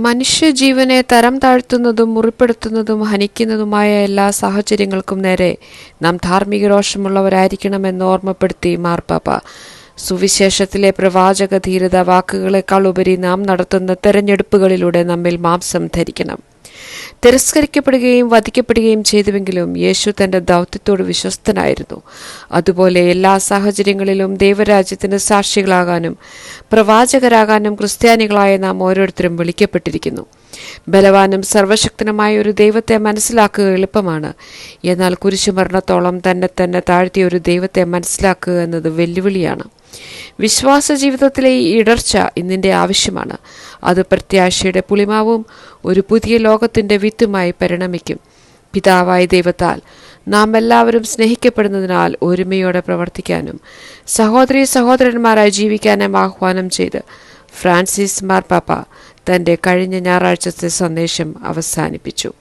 മനുഷ്യജീവനെ തരം താഴ്ത്തുന്നതും മുറിപ്പെടുത്തുന്നതും ഹനിക്കുന്നതുമായ എല്ലാ സാഹചര്യങ്ങൾക്കും നേരെ നാം ധാർമ്മിക രോഷമുള്ളവരായിരിക്കണമെന്ന് ഓർമ്മപ്പെടുത്തി മാർപ്പാപ്പ. സുവിശേഷത്തിലെ പ്രവാചക ധീരത വാക്കുകളെക്കാൾ ഉപരി നാം നടത്തുന്ന തെരഞ്ഞെടുപ്പുകളിലൂടെ നമ്മിൽ മാംസം ധരിക്കണം. തിരസ്കരിക്കപ്പെടുകയും വധിക്കപ്പെടുകയും ചെയ്തുവെങ്കിലും യേശു തന്റെ ദൗത്യത്തോട് വിശ്വസ്തനായിരുന്നു. അതുപോലെ എല്ലാ സാഹചര്യങ്ങളിലും ദൈവരാജ്യത്തിന് സാക്ഷികളാകാനും പ്രവാചകരാകാനും ക്രിസ്ത്യാനികളായ നാം ഓരോരുത്തരും വിളിക്കപ്പെട്ടിരിക്കുന്നു. ബലവാനും സർവശക്തനുമായ ഒരു ദൈവത്തെ മനസ്സിലാക്കുക എളുപ്പമാണ്. എന്നാൽ കുരിശുമരണത്തോളം തന്നെ താഴ്ത്തിയ ഒരു ദൈവത്തെ മനസ്സിലാക്കുക എന്നത് വെല്ലുവിളിയാണ്. വിശ്വാസ ജീവിതത്തിലെ ഈ ഇടർച്ച ഇന്നിന്റെ ആവശ്യമാണ്. അത് പ്രത്യാശയുടെ പുളിമാവും ഒരു പുതിയ ലോകത്തിന്റെ വിത്തുമായി പരിണമിക്കും. പിതാവായ ദൈവത്താൽ നാം എല്ലാവരും സ്നേഹിക്കപ്പെടുന്നതിനാൽ ഒരുമയോടെ പ്രവർത്തിക്കാനും സഹോദരീ സഹോദരന്മാരായി ജീവിക്കാനും ആഹ്വാനം ചെയ്ത് ഫ്രാൻസിസ് മാർപ്പാപ്പ തന്റെ കഴിഞ്ഞ ഞായറാഴ്ചത്തെ സന്ദേശം അവസാനിപ്പിച്ചു.